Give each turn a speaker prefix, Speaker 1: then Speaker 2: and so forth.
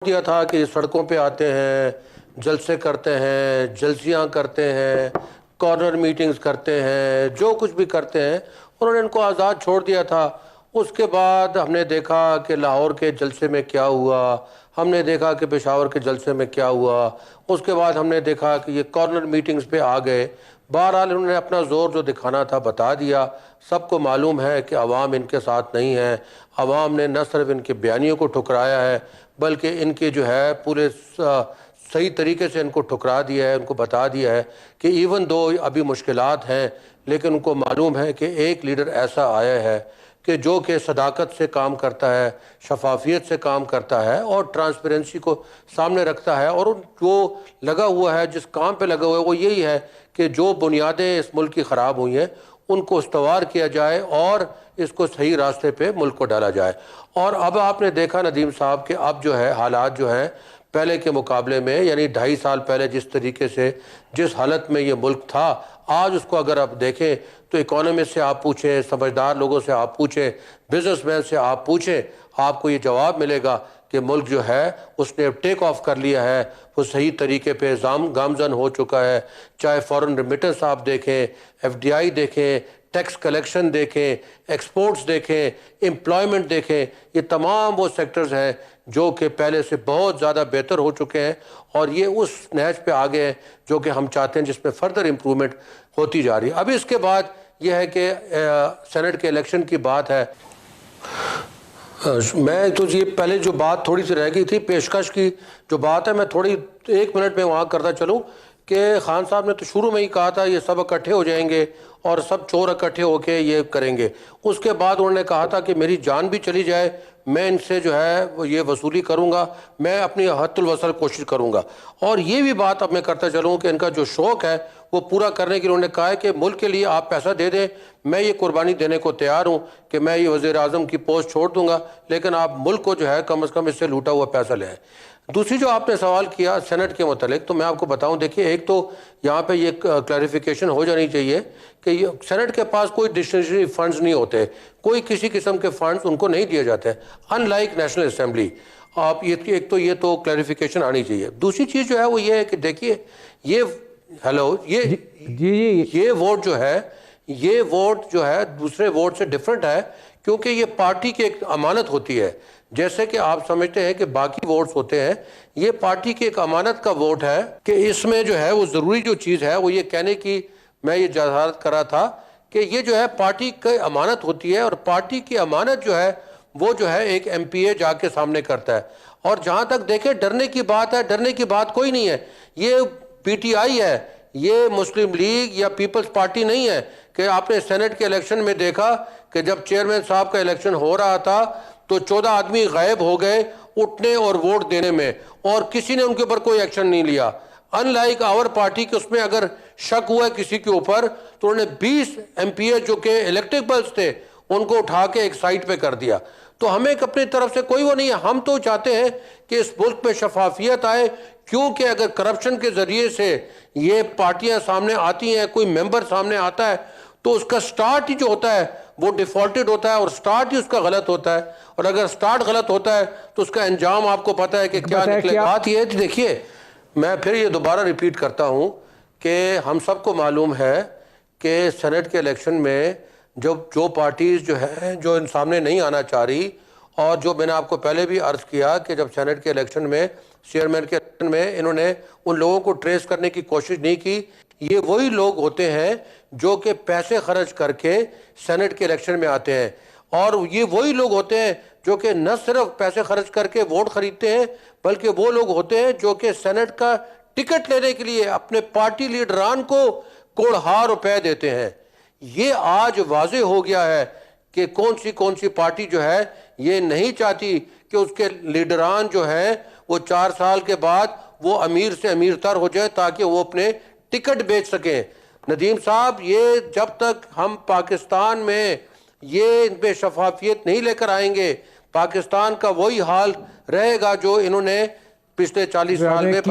Speaker 1: دیا تھا کہ سڑکوں پہ آتے ہیں، جلسے کرتے ہیں، جلسیاں کرتے ہیں، کارنر میٹنگز کرتے ہیں، جو کچھ بھی کرتے ہیں انہوں نے ان کو آزاد چھوڑ دیا تھا۔ اس کے بعد ہم نے دیکھا کہ لاہور کے جلسے میں کیا ہوا، ہم نے دیکھا کہ پشاور کے جلسے میں کیا ہوا، اس کے بعد ہم نے دیکھا کہ یہ کارنر میٹنگز پہ آ گئے۔ بہرحال انہوں نے اپنا زور جو دکھانا تھا بتا دیا۔ سب کو معلوم ہے کہ عوام ان کے ساتھ نہیں ہے، عوام نے نہ صرف ان کے بیانیوں کو ٹھکرایا ہے بلکہ ان کے جو ہے پورے صحیح طریقے سے ان کو ٹھکرا دیا ہے، ان کو بتا دیا ہے کہ ایون دو ابھی مشکلات ہیں لیکن ان کو معلوم ہے کہ ایک لیڈر ایسا آیا ہے کہ جو کہ صداقت سے کام کرتا ہے، شفافیت سے کام کرتا ہے اور ٹرانسپیرنسی کو سامنے رکھتا ہے، اور جو لگا ہوا ہے، جس کام پہ لگا ہوا ہے وہ یہی ہے کہ جو بنیادیں اس ملک کی خراب ہوئی ہیں ان کو استوار کیا جائے اور اس کو صحیح راستے پہ ملک کو ڈالا جائے۔ اور اب آپ نے دیکھا ندیم صاحب کہ اب جو ہے حالات جو ہیں پہلے کے مقابلے میں، یعنی 2.5 سال پہلے جس طریقے سے جس حالت میں یہ ملک تھا، آج اس کو اگر آپ دیکھیں تو اکانومسٹ سے آپ پوچھیں، سمجھدار لوگوں سے آپ پوچھیں، بزنس مین سے آپ پوچھیں، آپ کو یہ جواب ملے گا کہ ملک جو ہے اس نے ٹیک آف کر لیا ہے، وہ صحیح طریقے پہ گامزن ہو چکا ہے۔ چاہے فورن ریمیٹنس آپ دیکھیں، ایف ڈی آئی دیکھیں، ٹیکس کلیکشن دیکھیں، ایکسپورٹس دیکھیں، امپلائمنٹ دیکھیں، یہ تمام وہ سیکٹرز ہیں جو کہ پہلے سے بہت زیادہ بہتر ہو چکے ہیں، اور یہ اس نہج پہ آگے ہیں جو کہ ہم چاہتے ہیں جس میں فردر امپرومنٹ ہوتی جا رہی ہے۔ ابھی اس کے بعد یہ ہے کہ سینٹ کے الیکشن کی بات ہے۔ میں تو یہ پہلے جو بات تھوڑی سی رہ گئی تھی پیشکش کی جو بات ہے، میں تھوڑی 1 منٹ میں وہاں کرتا چلوں کہ خان صاحب نے تو شروع میں ہی کہا تھا یہ سب اکٹھے ہو جائیں گے اور سب چور اکٹھے ہو کے یہ کریں گے۔ اس کے بعد انہوں نے کہا تھا کہ میری جان بھی چلی جائے میں ان سے جو ہے یہ وصولی کروں گا، میں اپنی حد الوصل کوشش کروں گا۔ اور یہ بھی بات اب میں کرتا چلوں کہ ان کا جو شوق ہے وہ پورا کرنے کے لیے انہوں نے کہا ہے کہ ملک کے لیے آپ پیسہ دے دیں، میں یہ قربانی دینے کو تیار ہوں کہ میں یہ وزیر اعظم کی پوسٹ چھوڑ دوں گا، لیکن آپ ملک کو جو ہے کم از کم اس سے لوٹا ہوا پیسہ لیں۔ دوسری جو آپ نے سوال کیا سینٹ کے متعلق، تو میں آپ کو بتاؤں، دیکھیے ایک تو یہاں پہ یہ کلیریفیکیشن ہو جانی چاہیے کہ سینٹ کے پاس کوئی ڈسکریشنری فنڈز نہیں ہوتے، کوئی کسی قسم کے فنڈز ان کو نہیں دیے جاتے، ان لائک نیشنل اسمبلی۔ آپ ایک تو یہ تو کلیریفیکیشن آنی چاہیے۔ دوسری چیز جو ہے وہ یہ ہے کہ دیکھیے یہ یہ ووٹ جو ہے، یہ ووٹ جو ہے دوسرے ووٹ سے ڈیفرنٹ ہے کیونکہ یہ پارٹی کی ایک امانت ہوتی ہے۔ جیسے کہ آپ سمجھتے ہیں کہ باقی ووٹس ہوتے ہیں، یہ پارٹی کی ایک امانت کا ووٹ ہے کہ اس میں جو ہے وہ ضروری جو چیز ہے وہ یہ کہنے کی میں یہ جہارت کرا تھا کہ یہ جو ہے پارٹی کی امانت ہوتی ہے، اور پارٹی کی امانت جو ہے وہ جو ہے ایک ایم پی اے جا کے سامنے کرتا ہے۔ اور جہاں تک دیکھیں ڈرنے کی بات ہے، ڈرنے کی بات کوئی نہیں ہے۔ یہ پی ٹی آئی ہے، یہ مسلم لیگ یا پیپلز پارٹی نہیں ہے کہ آپ نے سینٹ کے الیکشن میں دیکھا کہ جب چیئرمین صاحب کا الیکشن ہو رہا تھا تو 14 آدمی غائب ہو گئے اٹھنے اور ووٹ دینے میں، اور کسی نے ان کے اوپر کوئی ایکشن نہیں لیا۔ ان لائک آور پارٹی کہ اس میں اگر شک ہوا ہے کسی کے اوپر تو انہوں نے 20 ایم پی اے جو کہ الیکٹیبلز تھے ان کو اٹھا کے ایک سائٹ پہ کر دیا۔ تو ہمیں اپنی طرف سے کوئی وہ نہیں ہے، ہم تو چاہتے ہیں کہ اس ملک میں شفافیت آئے، کیونکہ اگر کرپشن کے ذریعے سے یہ پارٹیاں سامنے آتی ہیں، کوئی ممبر سامنے آتا ہے تو اس کا سٹارٹ ہی جو ہوتا ہے وہ ڈیفالٹڈ ہوتا ہے، اور سٹارٹ ہی اس کا غلط ہوتا ہے، اور اگر سٹارٹ غلط ہوتا ہے تو اس کا انجام آپ کو پتہ ہے کہ کیا نکلے گا۔ بات یہ ہے دیکھیے میں پھر یہ دوبارہ ریپیٹ کرتا ہوں کہ ہم سب کو معلوم ہے کہ سینٹ کے الیکشن میں جو پارٹیز جو ہیں جو ان سامنے نہیں آنا چاہ رہی، اور جو میں نے آپ کو پہلے بھی عرض کیا کہ جب سینٹ کے الیکشن میں چیئرمین کے الیکشن میں انہوں نے ان لوگوں کو ٹریس کرنے کی کوشش نہیں کی، یہ وہی لوگ ہوتے ہیں جو کہ پیسے خرچ کر کے سینٹ کے الیکشن میں آتے ہیں، اور یہ وہی لوگ ہوتے ہیں جو کہ نہ صرف پیسے خرچ کر کے ووٹ خریدتے ہیں بلکہ وہ لوگ ہوتے ہیں جو کہ سینٹ کا ٹکٹ لینے کے لیے اپنے پارٹی لیڈران کو کوڑھا روپے دیتے ہیں۔ یہ آج واضح ہو گیا ہے کہ کون سی پارٹی جو ہے یہ نہیں چاہتی کہ اس کے لیڈران جو ہیں وہ 4 سال کے بعد وہ امیر سے امیر تر ہو جائے تاکہ وہ اپنے ٹکٹ بیچ سکیں۔ ندیم صاحب، یہ جب تک ہم پاکستان میں یہ ان پہ شفافیت نہیں لے کر آئیں گے، پاکستان کا وہی حال رہے گا جو انہوں نے پچھلے 40 سال میں